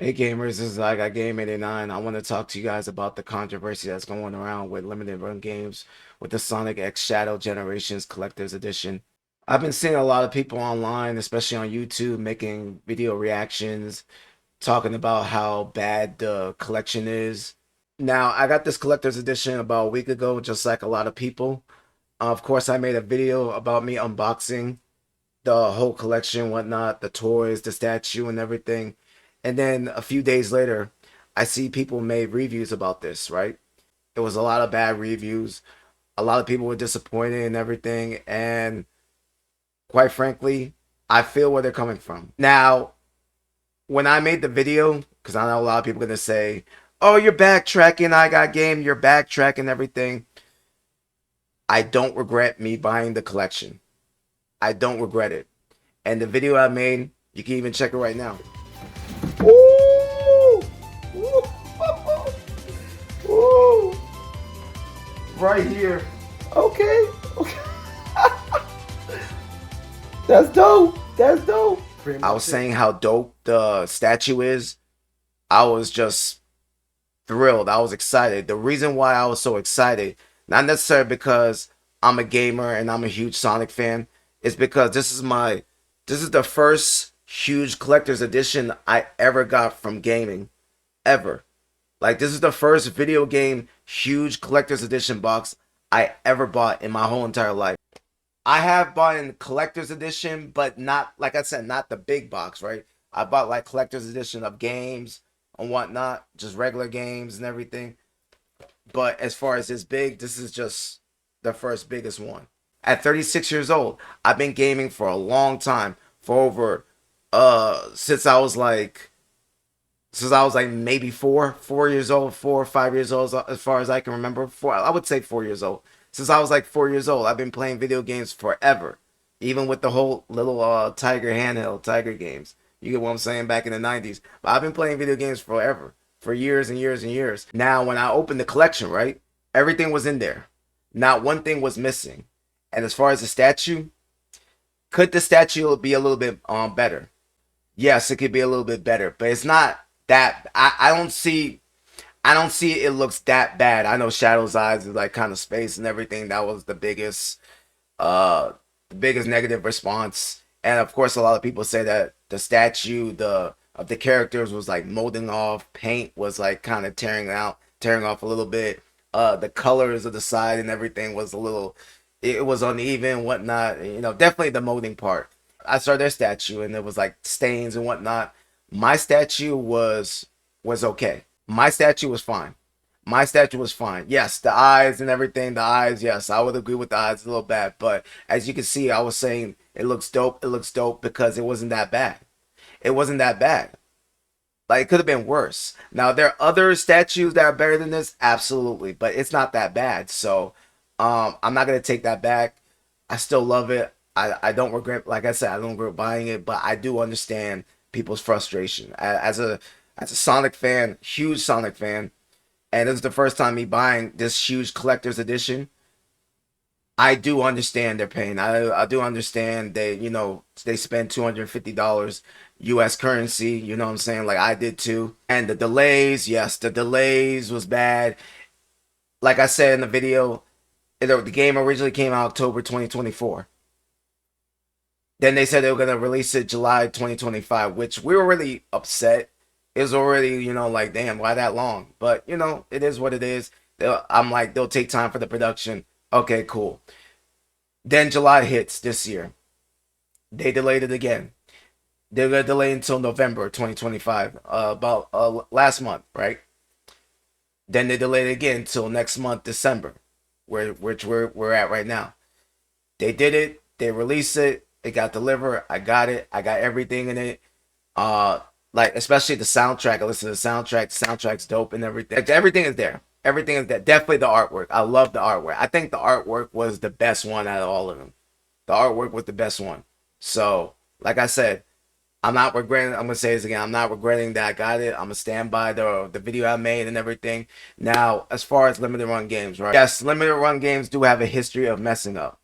Hey gamers, this is I got Game 89. I want to talk to you guys about the controversy that's going around with limited run games with the Sonic X Shadow Generations Collector's Edition. I've been seeing a lot of people online, especially on YouTube, making video reactions, talking about how bad the collection is. Now, I got this collector's edition about a week ago, just like a lot of people. Of course, I made a video about me unboxing the whole collection, whatnot, the toys, the statue, and everything. And then a few days later, I see people made reviews about this, right? It was a lot of bad reviews. A lot of people were disappointed and everything. And quite frankly, I feel where they're coming from. Now, when I made the video, because I know a lot of people are going to say, oh, you're backtracking, I got game, you're backtracking everything. I don't regret me buying the collection. I don't regret it. And the video I made, you can even check it right now. Ooh! Ooh! Ooh! Right here. Okay. Okay. That's dope. That's dope. I was saying how dope the statue is. I was just thrilled. I was excited. The reason why I was so excited, not necessarily because I'm a gamer and I'm a huge Sonic fan, is because this is the first huge collector's edition I ever got from gaming. Ever. Like, this is the first video game huge collector's edition box I ever bought in my whole entire life. I have bought in collector's edition, but not, like I said, not the big box, right? I bought like collector's edition of games and whatnot, just regular games and everything. But as far as this big, this is just the first biggest one. At 36 years old, I've been gaming for a long time, for over since I was like maybe 4 years old, 4 or 5 years old, as far as I can remember. I would say 4 years old. Since I was like 4 years old, I've been playing video games forever. Even with the whole little Tiger handheld Tiger games. You get what I'm saying? Back in the 90s. But I've been playing video games forever. For years and years and years. Now, when I opened the collection, right? Everything was in there. Not one thing was missing. And as far as the statue, could the statue be a little bit better? Yes, it could be a little bit better. But it's not that I don't see it looks that bad. I know Shadow's eyes is like kind of space and everything. That was uh the biggest negative response. And of course a lot of people say that the statue, the of the characters was like molding off, paint was like kind of tearing off a little bit. The colors of the side and everything was a little it was uneven, whatnot. You know, definitely the molding part. I saw their statue and there was like stains and whatnot. My statue was okay. My statue was fine. My statue was fine. Yes, the eyes and everything, the eyes, yes, I would agree with the eyes a little bad. But as you can see, I was saying it looks dope. It looks dope because it wasn't that bad. It wasn't that bad. Like, it could have been worse. Now, there are other statues that are better than this, absolutely, but it's not that bad. So, I'm not gonna take that back. I still love it. I don't regret, like I said, I don't regret buying it, but I do understand people's frustration. As a Sonic fan, huge Sonic fan, and this is the first time me buying this huge collector's edition. I do understand their pain. I do understand they spend $250 US currency, you know what I'm saying? Like I did too. And the delays, yes, the delays was bad. Like I said in the video, the game originally came out October 2024. Then they said they were gonna release it July 2025, which we were really upset. It was already, like, damn, why that long? But it is what it is. I'm like, they'll take time for the production. Okay, cool. Then July hits this year. They delayed it again. They're gonna delay until November 2025, about last month, right? Then they delayed it again until next month, December, which we're at right now. They did it. They released it. It got delivered. I got it. I got everything in it. Like especially the soundtrack. I listen to the soundtrack. The soundtrack's dope and everything. Like, everything is there. Everything is there. Definitely the artwork. I love the artwork. I think the artwork was the best one out of all of them. The artwork was the best one. So, like I said, I'm not regretting. I'm gonna say this again. I'm not regretting that I got it. I'm gonna stand by the video I made and everything. Now, as far as limited run games, right? Yes, limited run games do have a history of messing up.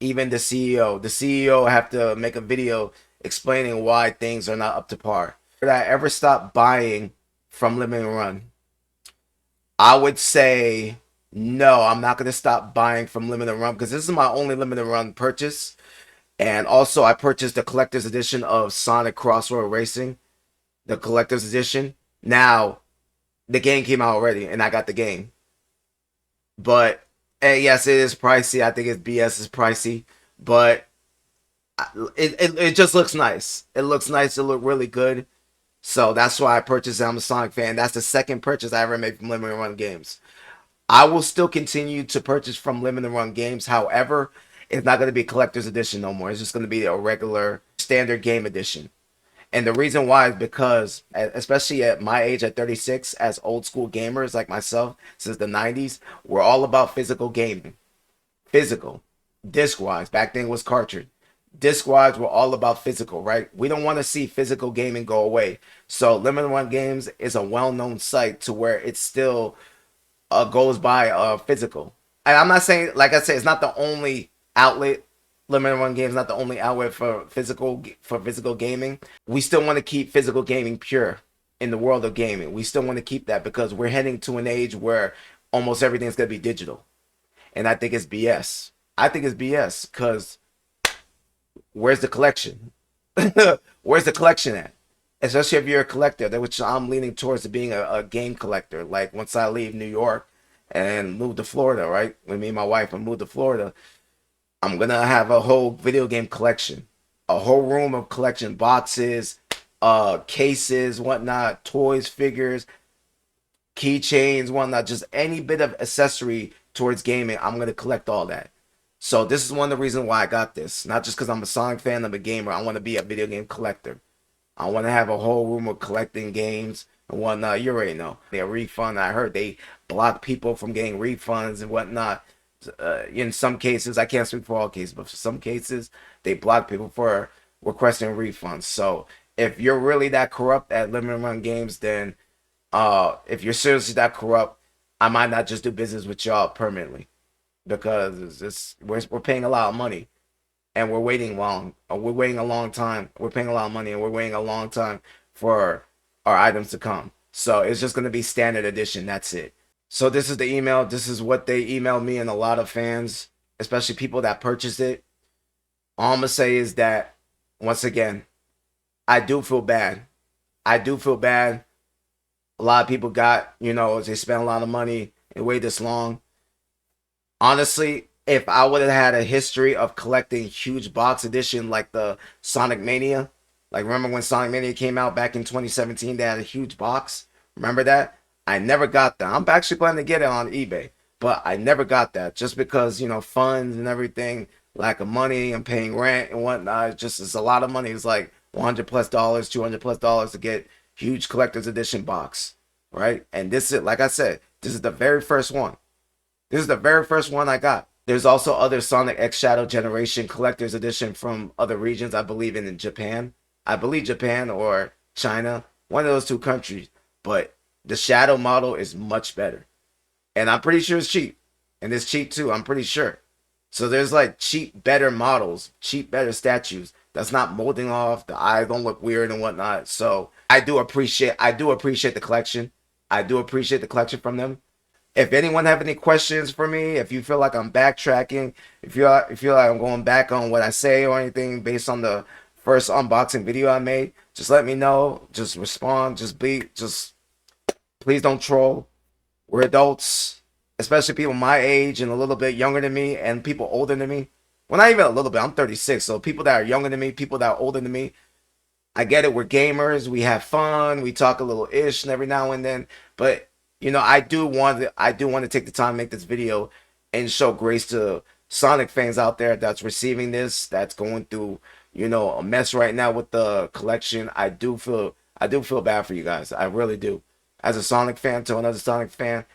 Even the CEO have to make a video explaining why things are not up to par. Did I ever stop buying from Limited Run? I would say no, I'm not going to stop buying from Limited Run because this is my only Limited Run purchase. And also, I purchased the collector's edition of Sonic Crossroad Racing, the collector's edition. Now, the game came out already, and I got the game. But yes, it is pricey. I think it's BS is pricey, but it just looks nice. It looks nice. It look really good. So that's why I purchased it. I'm a Sonic fan. That's the second purchase I ever made from Limited Run Games. I will still continue to purchase from Limited Run Games. However, it's not going to be a collector's edition no more. It's just going to be a regular standard game edition. And the reason why is because, especially at my age at 36, as old school gamers like myself since the 90s, we're all about physical gaming. Physical. Disc wise. Back then it was cartridge. Disc wise, we're all about physical, right? We don't want to see physical gaming go away. So Limited Run Games is a well known site to where it still goes by physical. And I'm not saying, like I said, it's not the only outlet. Limited Run Games not the only outlet for physical gaming. We still want to keep physical gaming pure in the world of gaming. We still want to keep that because we're heading to an age where almost everything's gonna be digital, and I think it's BS. I think it's BS because where's the collection? Where's the collection at? Especially if you're a collector, which I'm leaning towards being a game collector. Like once I leave New York and move to Florida, right? When me and my wife move to Florida, I'm gonna have a whole video game collection, a whole room of collection boxes, cases, whatnot, toys, figures, keychains, whatnot, just any bit of accessory towards gaming. I'm gonna collect all that. So this is one of the reasons why I got this. Not just because I'm a Sonic fan, I'm a gamer. I want to be a video game collector. I want to have a whole room of collecting games and whatnot. You already know. Their refund, I heard they block people from getting refunds and whatnot. In some cases, I can't speak for all cases, but for some cases, they block people for requesting refunds. So if you're really that corrupt at Limited Run Games, then if you're seriously that corrupt, I might not just do business with y'all permanently because we're paying a lot of money and we're waiting long. We're waiting a long time. We're paying a lot of money and we're waiting a long time for our items to come. So it's just going to be standard edition. That's it. So this is the email. This is what they emailed me and a lot of fans, especially people that purchased it. All I'm going to say is that, once again, I do feel bad. I do feel bad. A lot of people they spent a lot of money and waited this long. Honestly, if I would have had a history of collecting huge box edition like the Sonic Mania, like remember when Sonic Mania came out back in 2017, they had a huge box. Remember that? I never got that. I'm actually planning to get it on eBay, but I never got that just because, funds and everything, lack of money and paying rent and whatnot. It's a lot of money. It's like $100 plus, $200 plus to get huge collector's edition box, right? And this is, like I said, this is the very first one. This is the very first one I got. There's also other Sonic X Shadow Generation collector's edition from other regions. I believe in Japan. I believe Japan or China, one of those two countries. But the Shadow model is much better. And I'm pretty sure it's cheap. And it's cheap too, I'm pretty sure. So there's like cheap, better models, cheap, better statues that's not molding off. The eyes don't look weird and whatnot. So I do appreciate the collection. I do appreciate the collection from them. If anyone have any questions for me, if you feel like I'm backtracking, if you feel like I'm going back on what I say or anything based on the first unboxing video I made, just let me know. Just respond. Just please don't troll. We're adults, especially people my age and a little bit younger than me and people older than me. Well, not even a little bit. I'm 36, so people that are younger than me, people that are older than me, I get it. We're gamers. We have fun. We talk a little ish and every now and then, but I do want to take the time to make this video and show grace to Sonic fans out there that's receiving this, that's going through, a mess right now with the collection. I do feel bad for you guys. I really do. As a Sonic fan to another Sonic fan,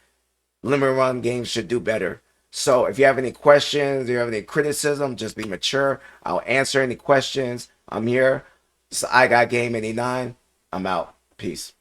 Limited Run Games should do better. So if you have any questions, if you have any criticism, just be mature. I'll answer any questions. I'm here. So I got Game 89. I'm out. Peace.